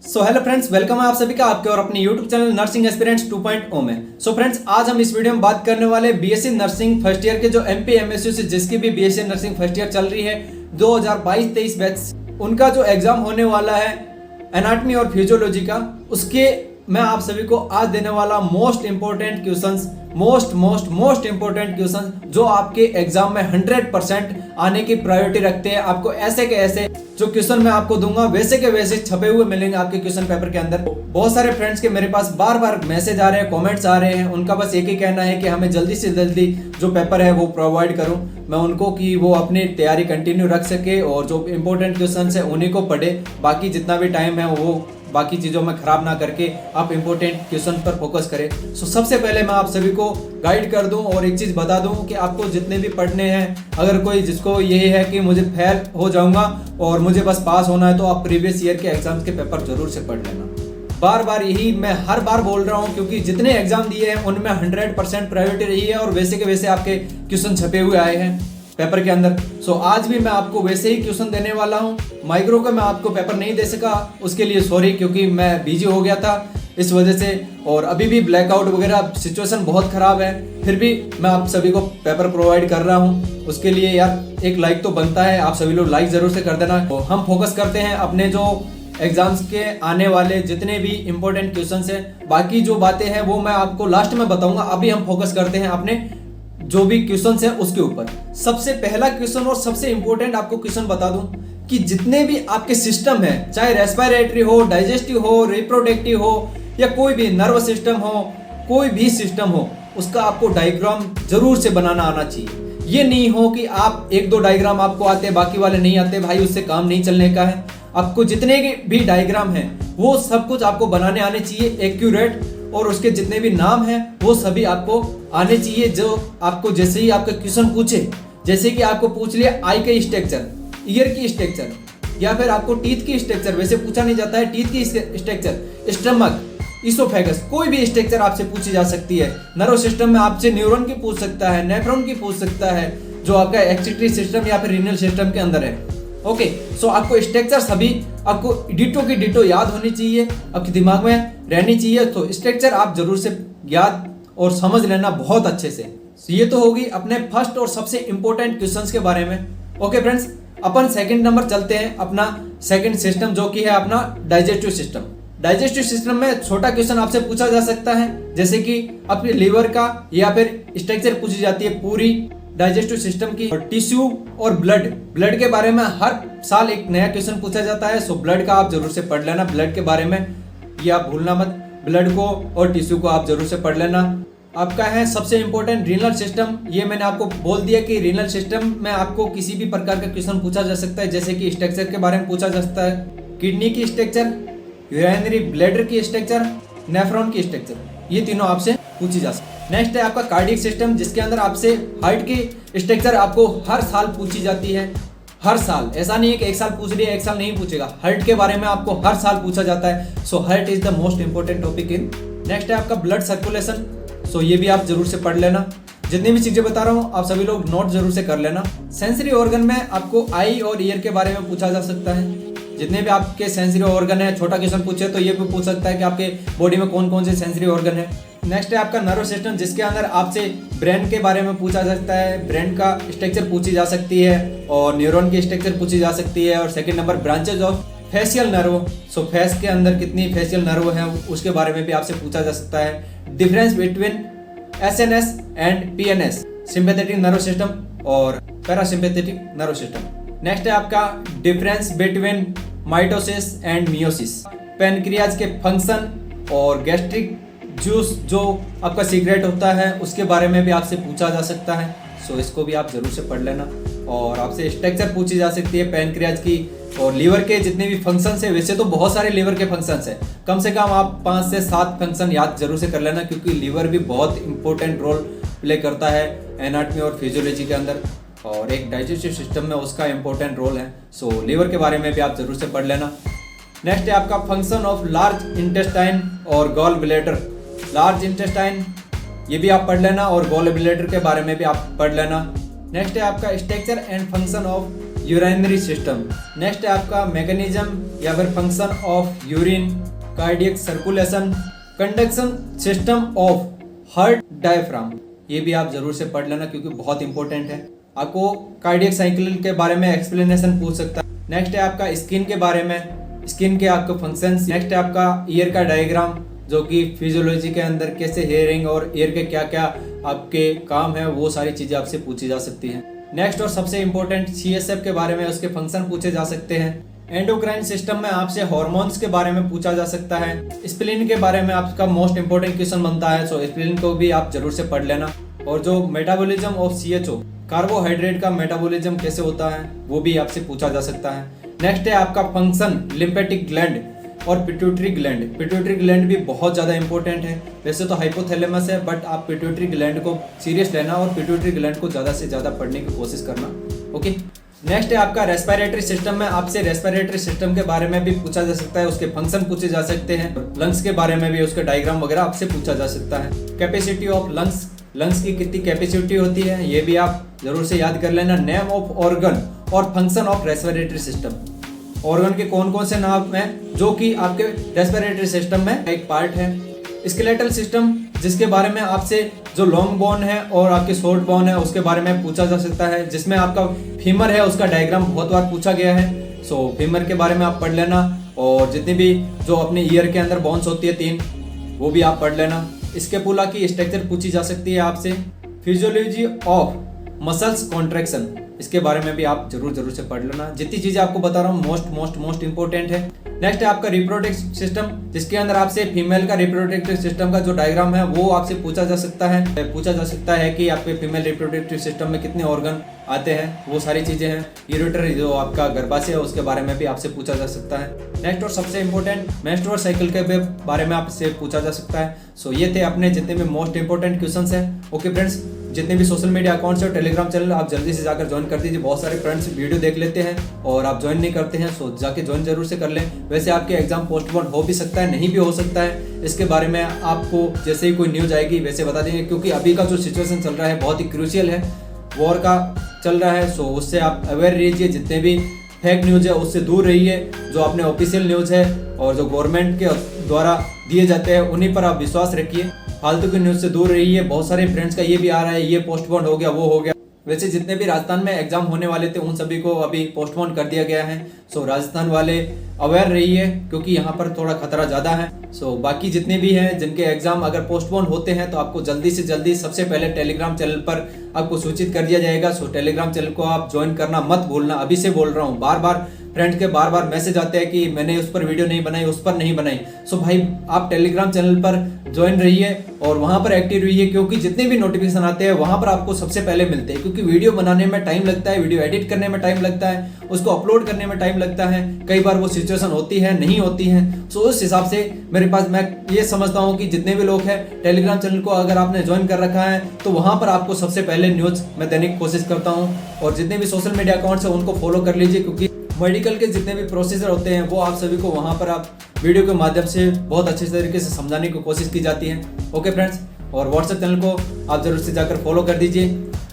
So hello friends, welcome है आप सभी का आपके और अपने यूट्यूब चैनल नर्सिंग एस्पिरेंट्स 2.0 में। सो फ्रेंड्स, आज हम इस वीडियो में बात करने वाले बीएससी नर्सिंग फर्स्ट ईयर के जो एमपी एमएसयू से जिसकी भी बीएससी नर्सिंग फर्स्ट ईयर चल रही है 2022-23 बैच, उनका जो एग्जाम होने वाला है एनाटमी और फिजियोलॉजी का, उसके मैं आप सभी को आज देने वाला most important questions, most important question जो आपके एग्जाम में 100% आने की प्रायोरिटी रखते हैं। आपको ऐसे के ऐसे जो क्वेश्चन मैं आपको दूंगा वैसे के वैसे छपे हुए मिलेंगे आपके क्वेश्चन पेपर के अंदर। बहुत सारे फ्रेंड्स के मेरे पास बार बार मैसेज आ रहे हैं, कमेंट्स आ रहे हैं, उनका बस एक ही कहना है कि हमें जल्दी से जल्दी जो पेपर है वो प्रोवाइड करूं मैं उनको, कि वो अपनी तैयारी कंटिन्यू रख सके और जो इंपॉर्टेंट क्वेश्चन है उन्हीं को पढ़े। बाकी जितना भी टाइम है वो बाकी चीज़ों में खराब ना करके आप इंपॉर्टेंट क्वेश्चन पर फोकस करें। सो सबसे पहले मैं आप सभी को गाइड कर दूं और एक चीज़ बता दूं कि आपको जितने भी पढ़ने हैं, अगर कोई जिसको यही है कि मुझे फेल हो जाऊंगा और मुझे बस पास होना है, तो आप प्रीवियस ईयर के एग्जाम्स के पेपर जरूर से पढ़ लेना। बार बार यही मैं हर बार बोल रहा हूँ, क्योंकि जितने एग्जाम दिए हैं उनमें 100% प्रायोरिटी रही है और वैसे के वैसे आपके क्वेश्चन छपे हुए आए हैं पेपर के अंदर। सो आज भी मैं आपको वैसे ही क्वेश्चन देने वाला हूँ। माइक्रो का मैं आपको पेपर नहीं दे सका, उसके लिए सॉरी, क्योंकि मैं बिजी हो गया था इस वजह से, और अभी भी ब्लैकआउट वगैरह सिचुएशन बहुत ख़राब है, फिर भी मैं आप सभी को पेपर प्रोवाइड कर रहा हूँ। उसके लिए यार एक लाइक तो बनता है, आप सभी लोग लाइक ज़रूर से कर देना। तो हम फोकस करते हैं अपने जो एग्जाम्स के आने वाले जितने भी इंपॉर्टेंट क्वेश्चन हैं। बाकी जो बातें हैं वो मैं आपको लास्ट में बताऊंगा। अभी हम फोकस करते हैं अपने जो भी क्वेश्चन है उसके ऊपर। सबसे पहला क्वेश्चन और सबसे इंपॉर्टेंट आपको क्वेश्चन बता दूं कि जितने भी आपके सिस्टम है, चाहे रेस्पिरेटरी हो, डाइजेस्टिव हो, रिप्रोडक्टिव हो, या कोई भी नर्व सिस्टम हो, कोई भी सिस्टम हो, उसका आपको डायग्राम जरूर से बनाना आना चाहिए। ये नहीं हो कि आप एक दो डायग्राम आपको आते बाकी वाले नहीं आते, भाई उससे काम नहीं चलने का है। आपको जितने भी डायग्राम हैं वो सब कुछ आपको बनाने आने चाहिए एक्यूरेट, और उसके जितने भी नाम हैं वो सभी आपको आने चाहिए। जो आपको जैसे ही आपका क्वेश्चन पूछे, जैसे कि आपको पूछ लिया आई के स्ट्रक्चर, ईयर की स्ट्रक्चर, या फिर आपको टीथ की स्ट्रक्चर, वैसे पूछा नहीं जाता है, टीथ की स्ट्रक्चर, स्टमक, इसोफेगस, कोई भी स्ट्रक्चर आपसे पूछी जा सकती है। नर्व सिस्टम में आपसे न्यूरॉन की पूछ सकता है, नेफ्रॉन की पूछ सकता है, जो आपका एक्सिटरी सिस्टम या फिर रीनल सिस्टम के अंदर है। ओके, सो आपको स्ट्रक्चर सभी आपको डिटो की डिटो याद होनी चाहिए, आपके दिमाग में रहनी चाहिए। तो स्ट्रक्चर आप जरूर से याद और समझ लेना बहुत अच्छे से। ये तो होगी अपने फर्स्ट और सबसे इंपॉर्टेंट क्वेश्चंस के बारे में। ओके फ्रेंड्स, अपन सेकंड नंबर चलते हैं। अपना सेकंड सिस्टम जो कि है अपना डाइजेस्टिव सिस्टम। डाइजेस्टिव सिस्टम में छोटा क्वेश्चन आपसे पूछा जा सकता है, जैसे कि आपके लीवर का या फिर स्ट्रक्चर पूछी जाती है पूरी डाइजेस्टिव सिस्टम की, और टिश्यू और ब्लड के बारे में हर साल एक नया क्वेश्चन पूछा जाता है। सो ब्लड का आप जरूर से पढ़ लेना, ब्लड के बारे में ये आप भूलना मत, ब्लड को और टिश्यू को आप जरूर से पढ़ लेना। आपका है सबसे इंपॉर्टेंट रीनल सिस्टम। ये मैंने आपको बोल दिया कि रीनल सिस्टम में आपको किसी भी प्रकार का क्वेश्चन पूछा जा सकता है, जैसे कि स्ट्रक्चर के बारे में पूछा जा सकता है, किडनी की स्ट्रक्चर, यूरिनरी ब्लैडर की स्ट्रक्चर, नेफ्रॉन की स्ट्रक्चर, ये तीनों आपसे पूछी जा सकती है। नेक्स्ट है आपका कार्डियक सिस्टम, जिसके अंदर आपसे हार्ट की स्ट्रक्चर आपको हर साल पूछी जाती है। हर साल, ऐसा नहीं है कि एक साल पूछ रही है एक साल नहीं पूछेगा, हार्ट के बारे में आपको हर साल पूछा जाता है। So heart is the most important topic in. Next है आपका ब्लड सर्कुलेशन। सो ये भी आप जरूर से पढ़ लेना। जितनी भी चीजें बता रहा हूँ आप सभी लोग नोट जरूर से कर लेना। सेंसरी ऑर्गन में आपको आई और ईयर के बारे में पूछा जा सकता है। जितने भी आपके सेंसरी ऑर्गन है, छोटा क्वेश्चन पूछे तो ये भी पूछ सकता है कि आपके बॉडी में कौन कौन से सेंसरी ऑर्गन है। नेक्स्ट है आपका नर्व सिस्टम, जिसके अंदर आपसे ब्रेन के बारे में पूछा जा सकता है, ब्रेन का स्ट्रक्चर पूछी जा सकती है और न्यूरॉन की स्ट्रक्चर पूछी जा सकती है। और second number branches of facial nerve. So face के अंदर कितनी फेशियल नर्व है उसके बारे में भी आपसे पूछा जा सकता है। Difference between SNS and PNS, sympathetic nerve system और पैरासिम्पैथेटिक नर्व सिस्टम। नेक्स्ट है आपका difference between mitosis and meiosis, pancreas के फंक्शन और गैस्ट्रिक जूस जो आपका सीक्रेट होता है उसके बारे में भी आपसे पूछा जा सकता है। सो इसको भी आप जरूर से पढ़ लेना। और आपसे स्ट्रक्चर पूछी जा सकती है पैनक्रियाज की, और लीवर के जितने भी फंक्शंस है, वैसे तो बहुत सारे लीवर के फंक्शंस है, कम से कम आप 5 से 7 फंक्शन याद जरूर से कर लेना, क्योंकि लीवर भी बहुत इंपॉर्टेंट रोल प्ले करता है एनाटमी और फिजियोलॉजी के अंदर, और एक डाइजेस्टिव सिस्टम में उसका इंपॉर्टेंट रोल है। सो लीवर के बारे में भी आप जरूर से पढ़ लेना। नेक्स्ट है आपका फंक्शन ऑफ लार्ज इंटेस्टाइन और गॉल ब्लैडर। लार्ज इंटेस्टाइन ये भी आप पढ़ लेना और गॉल ब्लैडर के बारे में भी आप पढ़ लेना। नेक्स्ट है आपका structure and function of urinary system. Next है आपका मैकेनिज्म या फिर function of urine, cardiac circulation, conduction system of heart diaphragm. ये भी आप जरूर से पढ़ लेना क्योंकि बहुत इंपॉर्टेंट है। आपको कार्डियक साइकिल के बारे में एक्सप्लेनेशन पूछ सकता है। नेक्स्ट है आपका स्किन के बारे में, स्किन के आपके फंक्शंस। नेक्स्ट है आपका ईयर का डायग्राम, जो कि फिजियोलॉजी के अंदर कैसे हेयरिंग और ईयर के क्या क्या आपके काम है, वो सारी चीजें आपसे पूछी जा सकती हैं। नेक्स्ट और सबसे इम्पोर्टेंट CSF के बारे में, उसके फंक्शन पूछे जा सकते हैं। एंडोक्राइन सिस्टम में आपसे हार्मोन्स के बारे में पूछा जा सकता है। स्प्लीन के बारे में आपका मोस्ट इंपोर्टेंट क्वेश्चन बनता है, सो स्प्लीन को भी आप जरूर से पढ़ लेना। और जो मेटाबॉलिज्म ऑफ CHO, कार्बोहाइड्रेट का मेटाबॉलिज्म कैसे होता है, वो भी आपसे पूछा जा सकता है। नेक्स्ट है आपका फंक्शन लिम्फेटिक ग्लैंड और पिट्यूटरी ग्लैंड। पिट्यूटरी ग्लैंड भी बहुत ज़्यादा इंपॉर्टेंट है। वैसे तो हाइपोथैलेमस है, बट आप पिट्यूटरी ग्लैंड को सीरियस लेना और पिट्यूटरी ग्लैंड को ज़्यादा से ज़्यादा पढ़ने की कोशिश करना। ओके। नेक्स्ट है आपका रेस्पिरेटरी सिस्टम में आपसे रेस्पिरेटरी सिस्टम के बारे में भी पूछा जा सकता है, उसके फंक्शन पूछे जा सकते हैं। लंग्स के बारे में भी उसके डायग्राम वगैरह आपसे पूछा जा सकता है। कैपेसिटी ऑफ लंग्स, लंग्स की कितनी कैपेसिटी होती है, ये भी आप जरूर से याद कर लेना। नेम ऑफ ऑर्गन और function of respiratory system. Organ के कौन कौन से नाम हैं जो कि आपके रेस्पिरेटरी सिस्टम में एक पार्ट है। स्केलेटल सिस्टम, जिसके बारे में आपसे जो लॉन्ग बोन है और आपके शॉर्ट बोन है उसके बारे में पूछा जा सकता है, जिसमें आपका फीमर है उसका डायग्राम बहुत बार पूछा गया है। सो फीमर के बारे में आप पढ़ लेना। और जितनी भी जो अपने ईयर के अंदर बोन्स होती है 3, वो भी आप पढ़ लेना। स्कैपुला की स्ट्रक्चर पूछी जा सकती है आपसे। फिजियोलॉजी ऑफ मसल्स कॉन्ट्रैक्शन, इसके बारे में भी आप जरूर से पढ़ लेना। जितनी चीजें आपको बता रहा हूँ मोस्ट इंपोर्टेंट है। नेक्स्ट है आपका रिप्रोडक्टिव सिस्टम, जिसके अंदर आपसे फीमेल का रिप्रोडक्टिव सिस्टम का जो डायग्राम है वो आपसे पूछा जा सकता है कि आपके फीमेल रिप्रोडक्टिव सिस्टम में कितने ऑर्गन आते हैं, वो सारी चीजें हैं। यूरेटर जो आपका गर्भाशय है उसके बारे में भी आपसे पूछा जा सकता है। नेक्स्ट और सबसे इंपॉर्टेंट मेंस्ट्रुअल साइकिल के बारे में आपसे पूछा जा सकता है। सो ये थे अपने जितने भी मोस्ट इंपोर्टेंट क्वेश्चंस हैं। ओके फ्रेंड्स, जितने भी सोशल मीडिया अकाउंट्स और टेलीग्राम चैनल आप जल्दी से जाकर ज्वाइन कर दीजिए। बहुत सारे फ्रेंड्स वीडियो देख लेते हैं और आप ज्वाइन नहीं करते हैं, सो जाके ज्वाइन जरूर से कर लें। वैसे आपके एग्जाम पोस्टपोन हो भी सकता है, नहीं भी हो सकता है। इसके बारे में आपको जैसे ही कोई न्यूज आएगी वैसे बता देंगे, क्योंकि अभी का जो सिचुएशन चल रहा है बहुत ही क्रूशियल है, वॉर का चल रहा है। सो उससे आप अवेयर रहिए, जितने भी फेक न्यूज है उससे दूर रहिए। जो अपने ऑफिशियल न्यूज है और जो गवर्नमेंट के द्वारा दिए जाते हैं उन्हीं पर आप विश्वास रखिए। फालतू की न्यूज से दूर रहिए। बहुत सारे फ्रेंड्स का ये भी आ रहा है ये पोस्टपोन हो गया, वो हो गया। वैसे जितने भी राजस्थान में एग्जाम होने वाले थे उन सभी को अभी पोस्टपोन कर दिया गया है। सो राजस्थान वाले अवेयर रहिए, क्योंकि यहाँ पर थोड़ा खतरा ज़्यादा है। सो बाकी जितने भी हैं जिनके एग्जाम अगर पोस्टपोन होते हैं तो आपको जल्दी से जल्दी सबसे पहले टेलीग्राम चैनल पर आपको सूचित कर दिया जाएगा। सो टेलीग्राम चैनल को आप ज्वाइन करना मत भूलना। अभी से बोल रहा हूँ, बार फ्रेंड्स के बार मैसेज आते हैं कि मैंने उस पर वीडियो नहीं बनाई, उस पर नहीं बनाई। सो भाई आप टेलीग्राम चैनल पर ज्वाइन रहिए और वहां पर एक्टिव रहिए, क्योंकि जितने भी नोटिफिकेशन आते हैं वहां पर आपको सबसे पहले मिलते हैं। क्योंकि वीडियो बनाने में टाइम लगता है, वीडियो एडिट करने में टाइम लगता है, उसको अपलोड करने में टाइम लगता है, कई बार वो सिचुएशन होती है नहीं होती है। सो उस हिसाब से मेरे पास मैं ये समझता हूँ कि जितने भी लोग हैं टेलीग्राम चैनल को अगर आपने ज्वाइन कर रखा है तो वहां पर आपको सबसे पहले न्यूज मैं देने की कोशिश करता हूँ। और जितने भी सोशल मीडिया अकाउंट्स हैं उनको फॉलो कर लीजिए, क्योंकि मेडिकल के जितने भी प्रोसीजर होते हैं वो आप सभी को वहां पर आप वीडियो के माध्यम से बहुत अच्छे तरीके से समझाने की कोशिश की जाती है। ओके फ्रेंड्स, और व्हाट्सएप चैनल को आप जरूर से जाकर फॉलो कर दीजिए।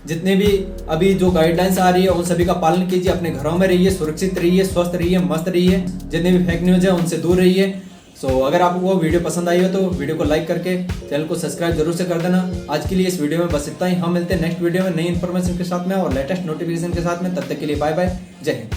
जितने भी अभी जो गाइडलाइंस आ रही है उन सभी का पालन कीजिए। अपने घरों में रहिए, सुरक्षित रहिए, स्वस्थ रहिए, मस्त रहिए। जितने भी फेक न्यूज है उनसे दूर रहिए। सो अगर आपको वो वीडियो पसंद आई हो तो वीडियो को लाइक करके चैनल को सब्सक्राइब जरूर से कर देना। आज के लिए इस वीडियो में बस इतना ही। हम मिलते हैं नेक्स्ट वीडियो में नई इन्फॉर्मेशन के साथ में और लेटेस्ट नोटिफिकेशन के साथ में। तब तक के लिए बाय बाय, जय हिंद।